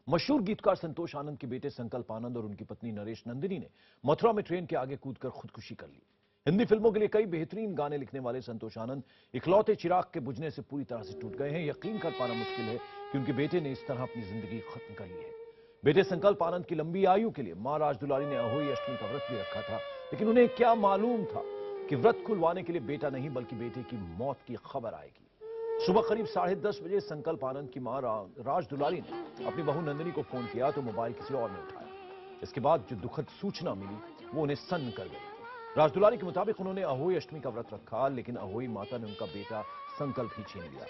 मशहूर गीतकार संतोष आनंद के बेटे संकल्प आनंद और उनकी पत्नी नरेश नंदिनी ने मथुरा में ट्रेन के आगे कूदकर खुदकुशी कर ली। हिंदी फिल्मों के लिए कई बेहतरीन गाने लिखने वाले संतोष आनंद इकलौते चिराग के बुझने से पूरी तरह से टूट गए हैं। यकीन कर पाना मुश्किल है कि उनके बेटे ने इस तरह अपनी जिंदगी खत्म कर ली है। बेटे संकल्प आनंद की लंबी आयु के लिए मां राजदुलारी ने अहोई अष्टमी का व्रत भी रखा था, लेकिन उन्हें क्या मालूम था कि व्रत खुलवाने के लिए बेटा नहीं बल्कि बेटे की मौत की खबर आएगी। सुबह करीब 10:30 बजे संकल्प आनंद की मां राज दुलारी ने अपनी बहू नंदिनी को फोन किया तो मोबाइल किसी और ने उठाया। इसके बाद जो दुखद सूचना मिली वो उन्हें सन्न कर गई। राज दुलारी के मुताबिक उन्होंने अहोई अष्टमी का व्रत रखा, लेकिन अहोई माता ने उनका बेटा संकल्प ही छीन लिया।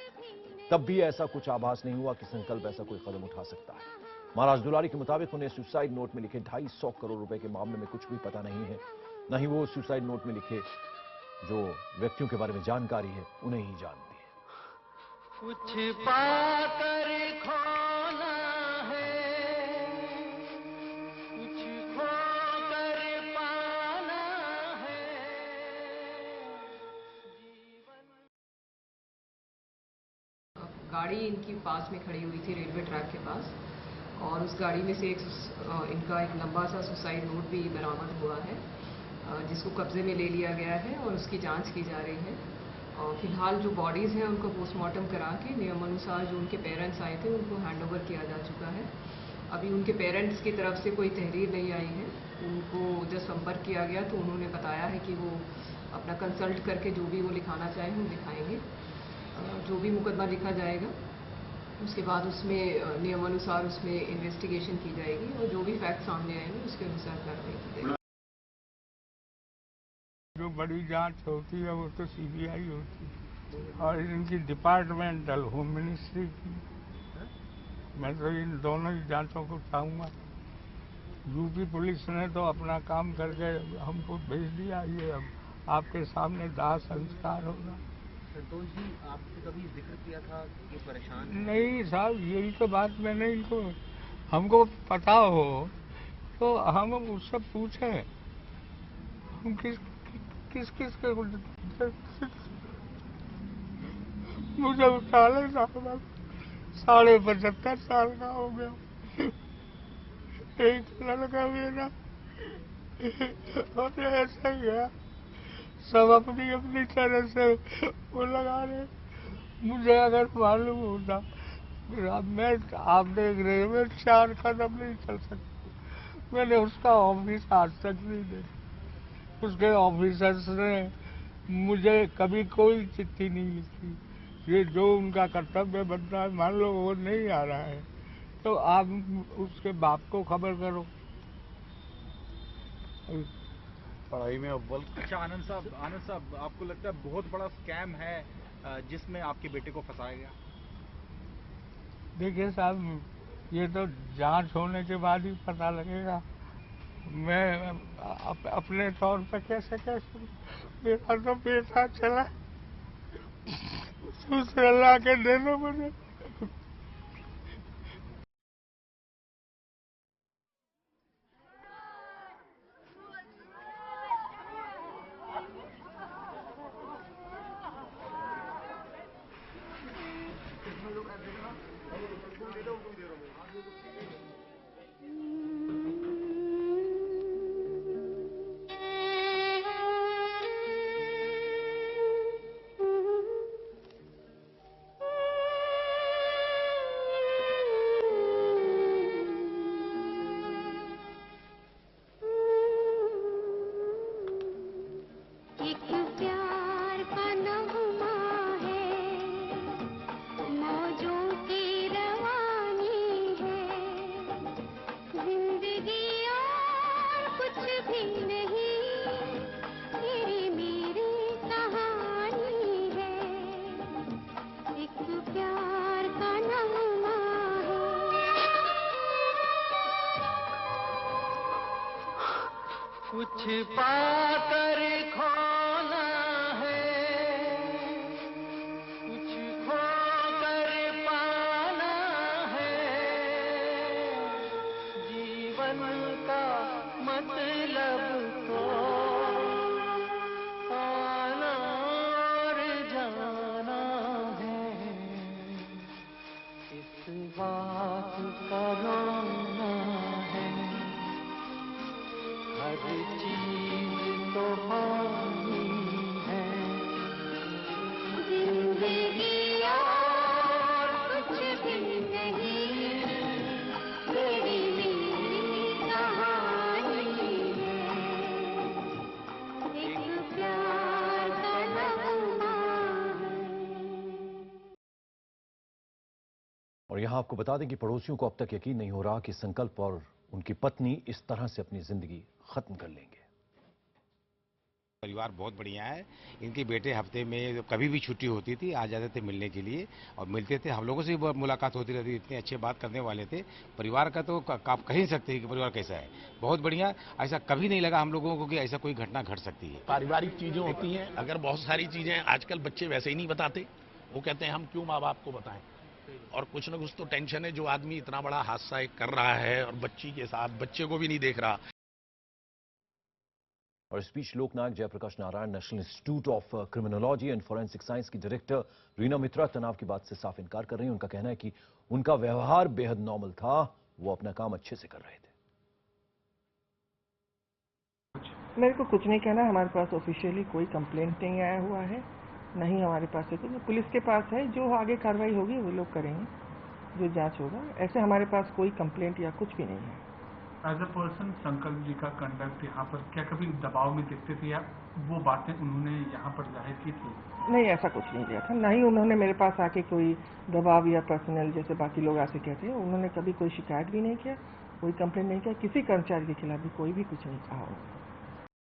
तब भी ऐसा कुछ आभास नहीं हुआ कि संकल्प ऐसा कोई कदम उठा सकता है। महाराज दुलारी के मुताबिक उन्हें सुसाइड नोट में लिखे 250 करोड़ रुपए के मामले में कुछ भी पता नहीं है। न ही वो सुसाइड नोट में लिखे जो व्यक्तियों के बारे में जानकारी है उन्हें ही जानते हैं। कुछ पाकर खोना है, कुछ खोकर पाना है जीवन। गाड़ी इनकी पास में खड़ी हुई थी रेलवे ट्रैक के पास, और उस गाड़ी में से इनका एक लंबा सा सुसाइड नोट भी बरामद हुआ है, जिसको कब्जे में ले लिया गया है और उसकी जांच की जा रही है। फिलहाल जो बॉडीज़ हैं उनको पोस्टमार्टम करा के नियमानुसार जो उनके पेरेंट्स आए थे उनको हैंडओवर किया जा चुका है। अभी उनके पेरेंट्स की तरफ से कोई तहरीर नहीं आई है। उनको जब संपर्क किया गया तो उन्होंने बताया है कि वो अपना कंसल्ट करके जो भी वो लिखाना चाहें वो लिखाएंगे। जो भी मुकदमा लिखा जाएगा उसके बाद उसमें नियमानुसार उसमें इन्वेस्टिगेशन की जाएगी और जो भी फैक्ट सामने आएंगे उसके अनुसार कार्रवाई की जाएगी। जो बड़ी जांच होती है वो तो सीबीआई होती है और इनकी डिपार्टमेंटल होम मिनिस्ट्री की। मैं तो इन दोनों ही जांचों को चाहूँगा। यूपी पुलिस ने तो अपना काम करके हमको भेज दिया, ये अब आपके सामने दाह संस्कार होगा। संतोष जी, आपने कभी जिक्र किया था कि ये परेशान है? नहीं साहब, यही तो बात मैंने इनको, हमको पता हो तो हम उससे पूछे हम किस के मुझे 75 साल का हो गया। एक लड़का मेरा और ऐसा ही है, सब अपनी अपनी तरह से वो लगा रहे। मुझे अगर मालूम होता, मैं आप देख रहे हैं मैं 4 कदम नहीं चल सकता। मैंने उसका ऑफिस आज तक नहीं देखा। उसके ऑफिसर्स ने मुझे कभी कोई चिट्ठी नहीं लिखी। ये जो उनका कर्तव्य बनता है, मान लो वो नहीं आ रहा है तो आप उसके बाप को खबर करो। पढ़ाई में अव्वल। अच्छा आनंद साहब, आपको लगता है बहुत बड़ा स्कैम है जिसमें आपके बेटे को फंसाया गया? देखिए साहब, ये तो जांच होने के बाद ही पता लगेगा। मैं अपने तौर पर कैसे मेरा तो बेटा चला, दूसरे ला के दे दो मुझे। कुछ पाकर खोना है, कुछ खोकर पाना है जीवन का मतलब तो आना और जाना है। इस बात का जाना है, हर चीज तो पानी है। जिंदगी और कुछ भी नहीं, तेरी मेरी कहानी है, एक प्यार का नगमा है। और यहां आपको बता दें कि पड़ोसियों को अब तक यकीन नहीं हो रहा कि संकल्प और उनकी पत्नी इस तरह से अपनी जिंदगी खत्म कर लेंगे। परिवार बहुत बढ़िया है। इनके बेटे हफ्ते में कभी भी छुट्टी होती थी आ जाते थे मिलने के लिए और मिलते थे। हम लोगों से भी मुलाकात होती रहती, इतने अच्छे बात करने वाले थे। परिवार का तो आप कह ही सकते हैं कि परिवार कैसा है, बहुत बढ़िया। ऐसा कभी नहीं लगा हम लोगों को कि ऐसा कोई घटना घट सकती है। पारिवारिक चीजें होती हैं, अगर बहुत सारी चीजें आजकल बच्चे वैसे ही नहीं बताते, वो कहते हैं हम क्यों माँ बाप को बताएं। और कुछ न कुछ तो टेंशन है, जो आदमी इतना बड़ा हादसा एक कर रहा है और बच्ची के साथ, बच्चे को भी नहीं देख रहा। और इस बीच Loknayak Jayaprakash Narayan national institute of criminology and forensic science की डायरेक्टर रीना मित्रा तनाव की बात से साफ इनकार कर रही हैं। उनका कहना है कि उनका व्यवहार बेहद नॉर्मल था, वो अपना काम अच्छे से कर रहे थे। मेरे को कुछ नहीं कहना, हमारे पास ऑफिशियली कोई कंप्लेंट नहीं आया हुआ है, नहीं हमारे पास है कुछ, पुलिस के पास है, जो आगे कार्रवाई होगी वो लोग करेंगे, जो जांच होगा। ऐसे हमारे पास कोई कंप्लेंट या कुछ भी नहीं है। एज अ पर्सन संकल्प जी का कंडक्ट यहाँ पर क्या कभी दबाव में देखते थे या वो बातें उन्होंने यहाँ पर जाहिर की थी? नहीं, ऐसा कुछ नहीं किया था, ना ही उन्होंने मेरे पास आके कोई दबाव या पर्सनल जैसे बाकी लोग आके कहते हैं, उन्होंने कभी कोई शिकायत भी नहीं किया, कोई कंप्लेंट नहीं किया, किसी कर्मचारी के खिलाफ भी कोई भी कुछ नहीं कहा होगा।